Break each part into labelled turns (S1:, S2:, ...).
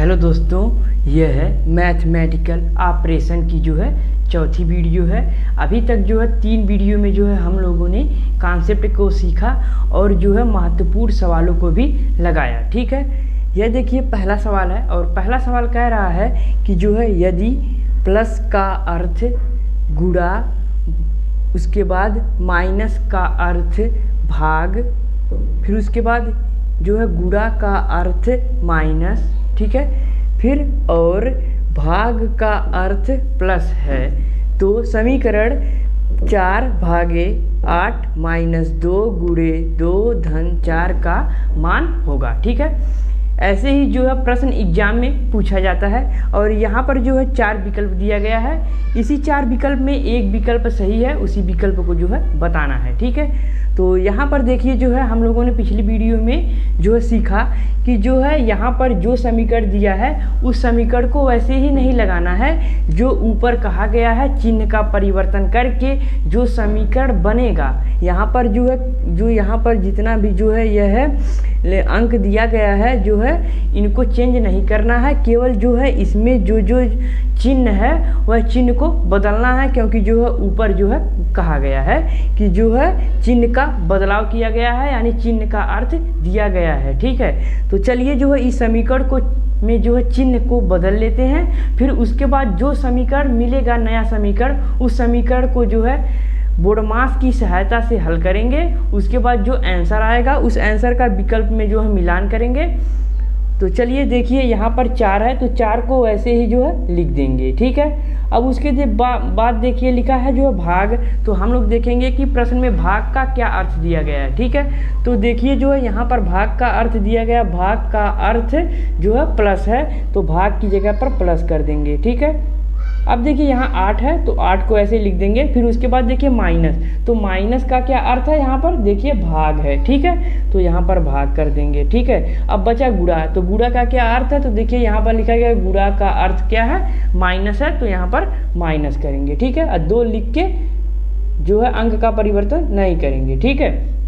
S1: Hello दोस्तों, यह है मैथमेटिकल ऑपरेशन की जो है चौथी वीडियो है। अभी तक जो है 3 वीडियो में जो है हम लोगों ने कॉन्सेप्ट को सीखा और जो है महत्वपूर्ण सवालों को भी लगाया। ठीक है, यह देखिए पहला सवाल है और पहला सवाल कह रहा है कि जो है यदि प्लस का अर्थ गुणा, उसके बाद माइनस का अर्थ भाग, फिर उसके बाद जो है गुणा का अर्थ माइनस, ठीक है, फिर और भाग का अर्थ प्लस है, तो समीकरण 4/8 - 2 × 2 + 4 का मान होगा। ठीक है, ऐसे ही जो है प्रश्न एग्जाम में पूछा जाता है और यहाँ पर जो है 4 विकल्प दिया गया है। इसी 4 विकल्प में एक विकल्प सही है, उसी विकल्प को जो है बताना है। ठीक है, तो यहाँ पर देखिए जो है हम लोगों ने पिछली वीडियो में जो है सीखा कि जो है यहाँ पर जो समीकरण दिया है उस समीकरण को वैसे ही नहीं लगाना है जो ऊपर कहा गया है। चिन्ह का परिवर्तन करके जो समीकरण बनेगा, यहाँ पर जो है यहाँ पर जितना भी जो है यह है अंक दिया गया है जो है इनको चेंज नहीं करना है, केवल जो है इसमें जो चिन्ह है वह चिन्ह को बदलना है, क्योंकि जो है ऊपर जो है कहा गया है कि जो है चिन्ह का बदलाव किया गया है, यानी चिन्ह का अर्थ दिया गया है। ठीक है, तो चलिए जो है इस समीकरण को में जो है चिन्ह को बदल लेते हैं। फिर उसके बाद जो समीकरण मिलेगा, नया समीकरण, उस समीकरण को जो है बोडमास की सहायता से हल करेंगे। उसके बाद जो आंसर आएगा उस आंसर का विकल्प में जो है मिलान करेंगे। तो चलिए देखिए यहाँ पर 4 है तो 4 को वैसे ही जो है लिख देंगे। ठीक है, अब उसके बाद देखिए लिखा है जो है भाग, तो हम लोग देखेंगे कि प्रश्न में भाग का क्या अर्थ दिया गया है। ठीक है, तो देखिए जो है यहाँ पर भाग का अर्थ दिया गया, भाग का अर्थ जो है प्लस है, तो भाग की जगह पर प्लस कर देंगे। ठीक है, अब देखिए यहाँ 8 है तो 8 को ऐसे लिख देंगे। फिर उसके बाद देखिए माइनस, तो माइनस का क्या अर्थ है, यहाँ पर देखिए भाग है। ठीक है, तो यहाँ पर भाग कर देंगे। ठीक है, अब बचा गुणा, तो गुणा का क्या अर्थ है, तो देखिए यहाँ पर लिखा गया गुणा का अर्थ क्या है, माइनस है, तो यहाँ पर माइनस करेंगे। ठीक है, और 2 लिख के जो है अंक का परिवर्तन नहीं करेंगे। ठीक है,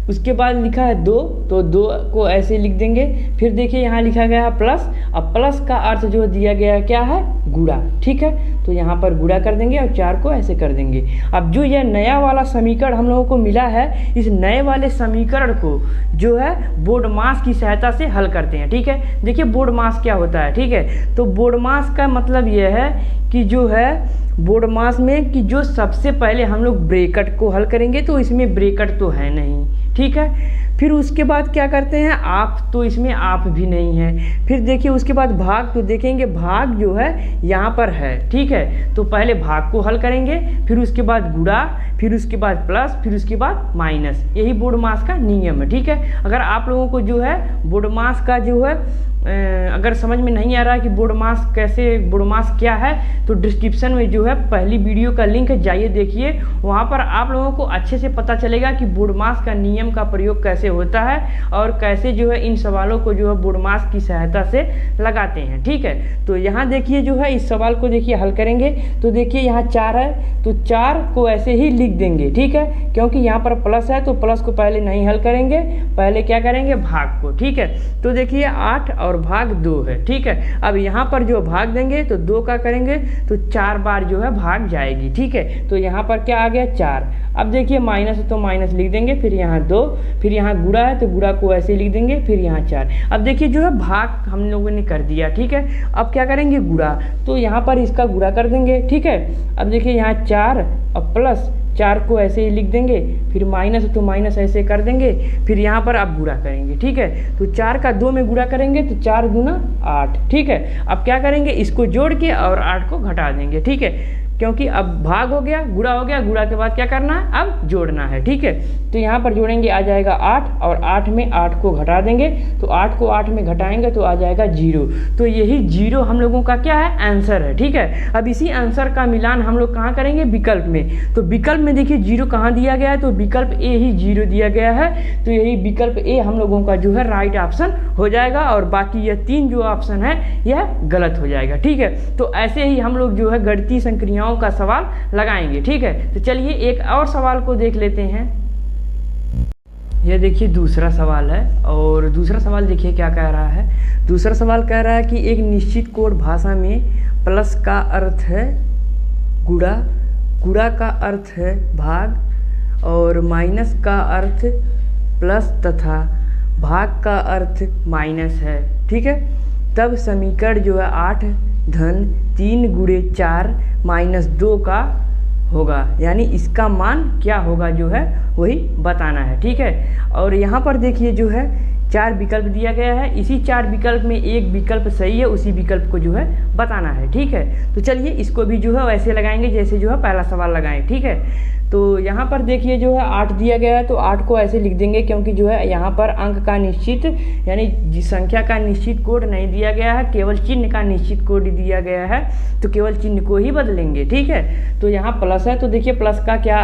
S1: उसके बाद लिखा है 2, तो 2 को ऐसे लिख देंगे। फिर देखिए यहाँ लिखा गया है प्लस, अब प्लस का अर्थ जो दिया गया है क्या है, गुणा। ठीक है, तो यहाँ पर गुणा कर देंगे और 4 को ऐसे कर देंगे। अब जो यह नया वाला समीकरण हम लोगों को मिला है, इस नए वाले समीकरण को जो है बोडमास की सहायता से हल करते हैं। ठीक है, देखिए बोडमास क्या होता है। ठीक है, तो बोडमास का मतलब यह है कि जो है बोडमास में कि जो सबसे पहले हम लोग ब्रैकेट को हल करेंगे, तो इसमें ब्रैकेट तो है नहीं। ठीक है, फिर उसके बाद क्या करते हैं आप, तो इसमें आप भी नहीं है। फिर देखिए उसके बाद भाग, तो देखेंगे भाग जो है यहाँ पर है। ठीक है, तो पहले भाग को हल करेंगे, फिर उसके बाद गुणा, फिर उसके बाद प्लस, फिर उसके बाद माइनस। यही बोडमास का नियम है। ठीक है, अगर आप लोगों को जो है बोडमास का जो है अगर समझ में नहीं आ रहा है कि बोडमास क्या है, तो डिस्क्रिप्शन में जो है पहली वीडियो का लिंक है, जाइए देखिए, वहाँ पर आप लोगों को अच्छे से पता चलेगा कि बोडमास का नियम का प्रयोग कैसे होता है और कैसे जो है इन सवालों को जो है बोडमास की सहायता से लगाते हैं। ठीक है, तो यहाँ देखिए जो है इस सवाल को देखिए हल करेंगे, तो देखिए यहाँ 4 है तो 4 को ऐसे ही लिख देंगे। ठीक है, क्योंकि यहाँ पर प्लस है तो प्लस को पहले नहीं हल करेंगे, पहले क्या करेंगे भाग को। ठीक है, तो देखिए 8 और भाग 2 है। ठीक है, अब यहाँ पर जो भाग देंगे तो 2 का करेंगे तो 4 बार जो है भाग जाएगी। ठीक है, तो यहाँ पर क्या आ गया 4। अब देखिए माइनस है तो माइनस लिख देंगे, फिर यहाँ 2, फिर यहाँ गुणा है तो गुणा को ऐसे लिख देंगे, फिर यहाँ 4। अब देखिए जो है भाग हम लोगों ने कर दिया। ठीक है, अब क्या करेंगे गुणा, तो यहाँ पर इसका गुणा कर देंगे। ठीक है, अब देखिए यहाँ 4 और प्लस 4 को ऐसे ही लिख देंगे, फिर माइनस है तो माइनस ऐसे कर देंगे, फिर यहाँ पर आप गुणा करेंगे। ठीक है, तो 4 का 2 में गुणा करेंगे तो 4 × 8। ठीक है, अब क्या करेंगे इसको जोड़ के और 8 को घटा देंगे। ठीक है, क्योंकि अब भाग हो गया, गुणा हो गया, गुणा के बाद क्या करना है, अब जोड़ना है। ठीक है, तो यहाँ पर जोड़ेंगे आ जाएगा 8 और 8 में 8 को घटा देंगे, तो 8 को 8 में घटाएंगे तो आ जाएगा 0। तो यही 0 हम लोगों का क्या है, आंसर है। ठीक है, अब इसी आंसर का मिलान हम लोग कहाँ करेंगे, विकल्प में। तो विकल्प में देखिए 0 कहाँ दिया गया है, तो विकल्प ए ही 0 दिया गया है, तो यही विकल्प ए हम लोगों का जो है राइट ऑप्शन हो जाएगा और बाकी यह 3 जो ऑप्शन है यह गलत हो जाएगा। ठीक है, तो ऐसे ही हम लोग जो है गणितीय संक्रियाओं का सवाल लगाएंगे। ठीक है, तो चलिए एक और सवाल को देख लेते हैं। यह देखिए दूसरा सवाल है, और दूसरा सवाल देखिए क्या कह रहा है। दूसरा सवाल कह रहा है कि एक निश्चित कोड भाषा में प्लस का अर्थ है गुणा, गुणा का अर्थ है भाग, और माइनस का अर्थ प्लस तथा भाग का अर्थ माइनस है। ठीक है, तब समीकरण जो है 8 धन 3 गुणे 4 माइनस 2 का होगा, यानी इसका मान क्या होगा जो है वही बताना है। ठीक है, और यहाँ पर देखिए जो है 4 विकल्प दिया गया है, इसी 4 विकल्प में एक विकल्प सही है, उसी विकल्प को जो है बताना है। ठीक है, तो चलिए इसको भी जो है वैसे लगाएंगे जैसे जो है पहला सवाल लगाएं। ठीक है, तो यहाँ पर देखिए जो है 8 दिया गया है, तो 8 को ऐसे लिख देंगे, क्योंकि जो है यहाँ पर अंक का निश्चित यानी संख्या का निश्चित कोड नहीं दिया गया है, केवल चिन्ह का निश्चित कोड दिया गया है, तो केवल चिन्ह को ही बदलेंगे। ठीक है, तो यहाँ प्लस है, तो देखिए प्लस का क्या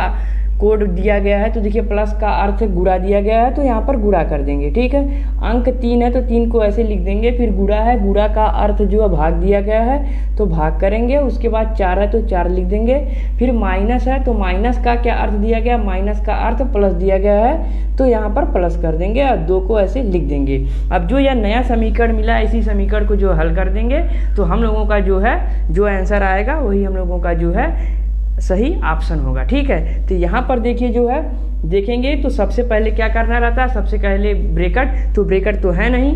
S1: कोड दिया गया है, तो देखिए प्लस का अर्थ गुणा दिया गया है, तो यहाँ पर गुणा कर देंगे। ठीक है, अंक 3 है तो 3 को ऐसे लिख देंगे, फिर गुणा है, गुणा का अर्थ जो है भाग दिया गया है तो भाग करेंगे, उसके बाद 4 है तो 4 लिख देंगे, फिर माइनस है तो माइनस का क्या अर्थ दिया गया, माइनस का अर्थ प्लस दिया गया है तो यहाँ पर प्लस कर देंगे और 2 को ऐसे लिख देंगे। अब जो यह नया समीकरण मिला है, इसी समीकरण को जो हल कर देंगे तो हम लोगों का जो है जो आंसर आएगा वही हम लोगों का जो है सही ऑप्शन होगा। ठीक है, तो यहाँ पर देखिए जो है देखेंगे तो सबसे पहले क्या करना रहता है, सबसे पहले ब्रैकेट, तो ब्रैकेट तो है नहीं,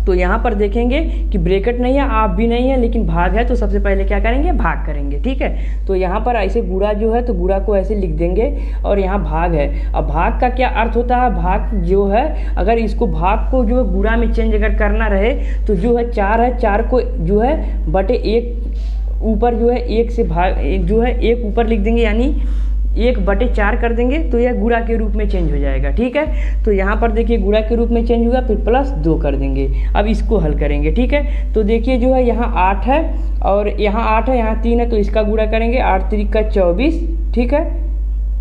S1: तो यहाँ पर देखेंगे कि ब्रैकेट नहीं है, आप भी नहीं है, लेकिन भाग है, तो सबसे पहले क्या करेंगे, भाग करेंगे। ठीक है, तो यहाँ पर ऐसे गुणा जो है तो गुणा को ऐसे लिख देंगे, और यहाँ भाग है। अब भाग का क्या अर्थ होता है, भाग जो है अगर इसको भाग को जो है गुणा में चेंज अगर करना रहे तो जो है 4 है, 4 को जो है बटे 1 ऊपर जो है 1 से भाग जो है 1 ऊपर लिख देंगे, यानी 1/4 कर देंगे, तो यह गुणा के रूप में चेंज हो जाएगा। ठीक है, तो यहाँ पर देखिए गुणा के रूप में चेंज हुआ, फिर प्लस 2 कर देंगे। अब इसको हल करेंगे। ठीक है, तो देखिए जो है यहाँ 8 है और यहाँ 8 है, यहाँ 3 है, तो इसका गुणा करेंगे, 8 3 का 24। ठीक है,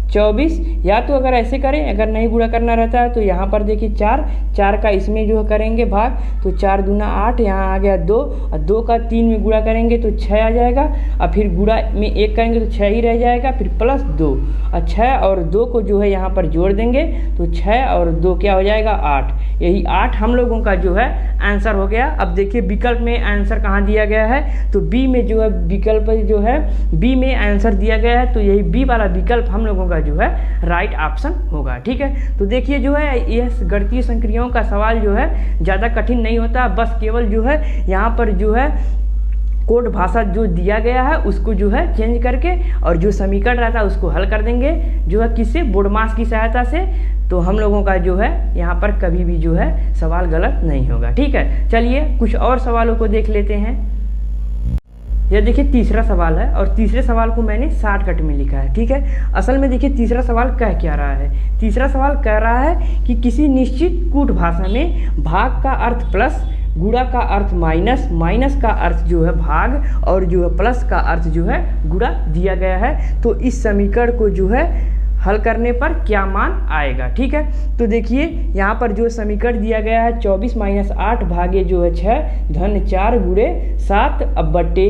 S1: 24, या तो अगर ऐसे करें, अगर नहीं गुणा करना रहता है तो यहाँ पर देखिए 4 का इसमें जो करेंगे भाग, तो 4 दूना 8, यहाँ आ गया 2, और 2 का 3 में गुणा करेंगे तो 6 आ जाएगा, और फिर गुणा में 1 करेंगे तो 6 ही रह जाएगा, फिर प्लस 2, और 6 और 2 को जो है यहाँ पर जोड़ देंगे तो 6 और 2 क्या हो जाएगा, 8। यही 8 हम लोगों का जो है आंसर हो गया। अब देखिए विकल्प में आंसर कहाँ दिया गया है, तो बी में जो है विकल्प जो है बी में आंसर दिया गया है, तो यही बी वाला विकल्प हम लोगों का जो है राइट ऑप्शन होगा। ठीक है, तो देखिए जो है यह गणितीय संक्रियाओं का सवाल जो है ज़्यादा कठिन नहीं होता, बस केवल जो है यहाँ पर जो है कोड भाषा जो दिया गया है उसको जो है चेंज करके और जो समीकरण रहता है उसको हल कर देंगे, जो है किससे, बोर्डमास की सहायता से, तो हम लोगों का जो है यहाँ पर कभी भी जो है सवाल गलत नहीं होगा। ठीक है, चलिए कुछ और सवालों को देख लेते हैं। यह देखिए तीसरा सवाल है, और तीसरे सवाल को मैंने शॉर्टकट में लिखा है। ठीक है, असल में देखिए तीसरा सवाल कह क्या रहा है, तीसरा सवाल कह रहा है कि किसी निश्चित कूट भाषा में भाग का अर्थ प्लस, गुणा का अर्थ माइनस, माइनस का अर्थ जो है भाग, और जो है प्लस का अर्थ जो है गुणा दिया गया है, तो इस समीकरण को जो है हल करने पर क्या मान आएगा। ठीक है, तो देखिए यहाँ पर जो समीकरण दिया गया है 24 - 8 भागे जो है 6 धन 4 गुणे 7 अब बटे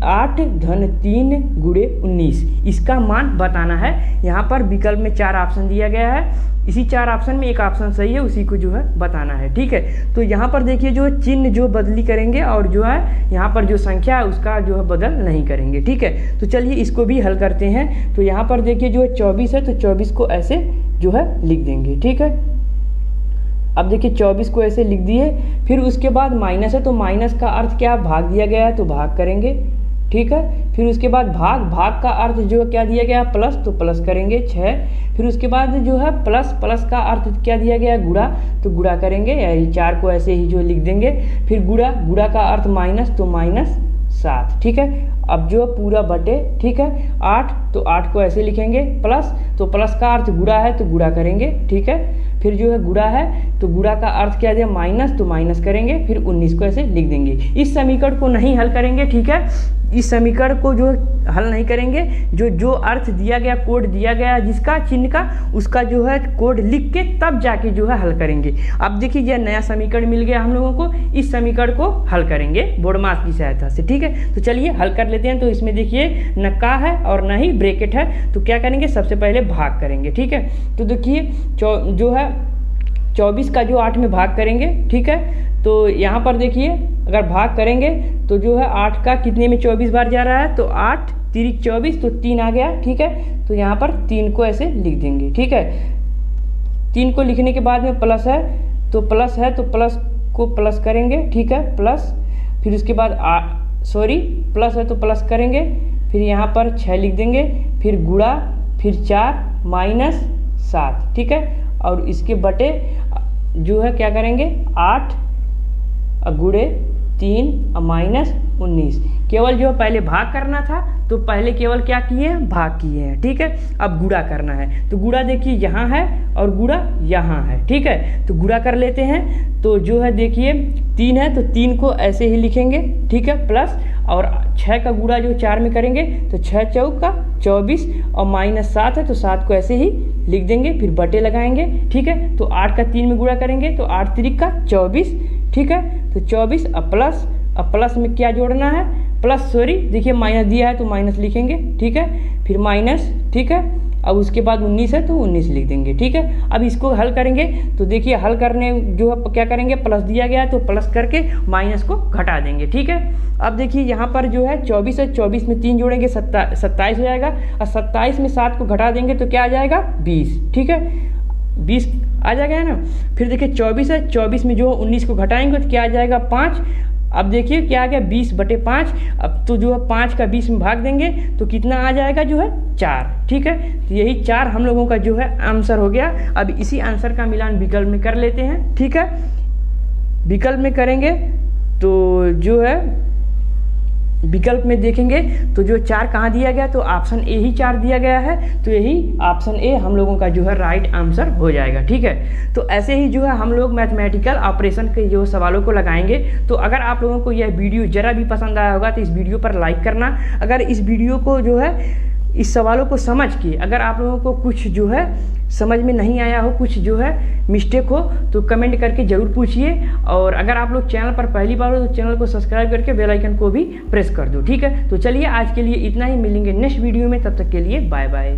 S1: 8 धन 3 गुणे 19, इसका मान बताना है। यहाँ पर विकल्प में 4 ऑप्शन दिया गया है, इसी 4 ऑप्शन में एक ऑप्शन सही है, उसी को जो है बताना है। ठीक है, तो यहाँ पर देखिए जो चिन्ह जो बदली करेंगे और जो है यहाँ पर जो संख्या है उसका जो है बदल नहीं करेंगे। ठीक है, तो चलिए इसको भी हल करते हैं। तो यहाँ पर देखिए जो है 24 है, तो 24 को ऐसे जो है लिख देंगे। ठीक है, अब देखिए 24 को ऐसे लिख दिए, फिर उसके बाद माइनस है, तो माइनस का अर्थ क्या, भाग दिया गया है तो भाग करेंगे। ठीक है, फिर उसके बाद भाग का अर्थ जो है क्या दिया गया, प्लस, तो प्लस करेंगे 6, फिर उसके बाद जो है प्लस का अर्थ क्या दिया गया, गुणा, तो गुणा करेंगे, यही 4 को ऐसे ही जो लिख देंगे, फिर गुणा का अर्थ माइनस, तो -7। ठीक है, अब जो पूरा बटे, ठीक है 8, तो 8 को ऐसे लिखेंगे, प्लस, तो प्लस का अर्थ गुणा है तो गुणा करेंगे। ठीक है, फिर जो है गुणा है तो गुणा का अर्थ क्या दिया, माइनस, तो माइनस करेंगे, फिर 19 को ऐसे लिख देंगे। इस समीकरण को नहीं हल करेंगे। ठीक है, इस समीकरण को जो हल नहीं करेंगे, जो अर्थ दिया गया, कोड दिया गया जिसका चिन्ह का, उसका जो है कोड लिख के तब जाके जो है हल करेंगे। अब देखिए यह नया समीकरण मिल गया हम लोगों को, इस समीकरण को हल करेंगे बोर्डमास की सहायता से, ठीक है। तो चलिए हल कर लेते हैं। तो इसमें देखिए न का है और न ही ब्रैकेट है, तो क्या करेंगे, सबसे पहले भाग करेंगे, ठीक है। तो देखिए जो है 24 का जो 8 में भाग करेंगे, ठीक है। तो यहाँ पर देखिए अगर भाग करेंगे तो जो है 8 का कितने में 24 बार जा रहा है, तो 8 3 24, तो 3 आ गया, ठीक है। तो यहाँ पर 3 को ऐसे लिख देंगे, ठीक है। 3 को लिखने के बाद में प्लस है, तो प्लस है तो प्लस को प्लस करेंगे, ठीक है, प्लस। फिर उसके बाद प्लस है तो प्लस करेंगे, फिर यहाँ पर 6 लिख देंगे, फिर गुणा, फिर 4 माइनस 7, ठीक है। और इसके बटे जो है क्या करेंगे, 8 गुणे 3 माइनस 19। केवल जो पहले भाग करना था तो पहले केवल क्या किए हैं, भाग किए हैं, ठीक है। अब गुणा करना है, तो गुणा देखिए यहाँ है और गुणा यहाँ है, ठीक है। तो गुणा कर लेते हैं। तो जो है देखिए 3 है तो 3 को ऐसे ही लिखेंगे, ठीक है, प्लस, और 6 का गुणा जो 4 में करेंगे तो 6 चौका 24 और माइनस 7 है तो 7 को ऐसे ही लिख देंगे, फिर बटे लगाएंगे, ठीक है। तो 8 का 3 में गुणा करेंगे तो 8 3 का 24, ठीक है। तो 24 अब प्लस में क्या जोड़ना है, देखिए माइनस दिया है तो माइनस लिखेंगे, ठीक है, फिर माइनस, ठीक है। अब उसके बाद 19 है तो 19 लिख देंगे, ठीक है। अब इसको हल करेंगे तो देखिए हल करने जो है क्या करेंगे, प्लस दिया गया है तो प्लस करके माइनस को घटा देंगे, ठीक है। अब देखिए यहाँ पर जो है 24 है, 24 में 3 जोड़ेंगे 27 हो जाएगा, और 27 में 7 को घटा देंगे तो क्या आ जाएगा, 20, ठीक है, 20 आ जाएगा, है ना। फिर देखिए 24 है, 24 में जो 19 को घटाएंगे तो क्या आ जाएगा, 5। अब देखिए क्या आ गया, 20/5। अब तो जो है 5 का 20 में भाग देंगे तो कितना आ जाएगा, जो है 4, ठीक है। तो यही 4 हम लोगों का जो है आंसर हो गया। अब इसी आंसर का मिलान विकल्प में कर लेते हैं, ठीक है। विकल्प में करेंगे तो जो है विकल्प में देखेंगे तो जो 4 कहाँ दिया गया, तो ऑप्शन ए ही 4 दिया गया है, तो यही ऑप्शन ए हम लोगों का जो है राइट आंसर हो जाएगा, ठीक है। तो ऐसे ही जो है हम लोग मैथमेटिकल ऑपरेशन के जो सवालों को लगाएंगे। तो अगर आप लोगों को यह वीडियो ज़रा भी पसंद आया होगा तो इस वीडियो पर लाइक करना। अगर इस वीडियो को जो है इस सवालों को समझ के अगर आप लोगों को कुछ जो है समझ में नहीं आया हो, कुछ जो है मिस्टेक हो, तो कमेंट करके ज़रूर पूछिए। और अगर आप लोग चैनल पर पहली बार हो तो चैनल को सब्सक्राइब करके बेल आइकन को भी प्रेस कर दो, ठीक है। तो चलिए आज के लिए इतना ही, मिलेंगे नेक्स्ट वीडियो में, तब तक के लिए बाय बाय।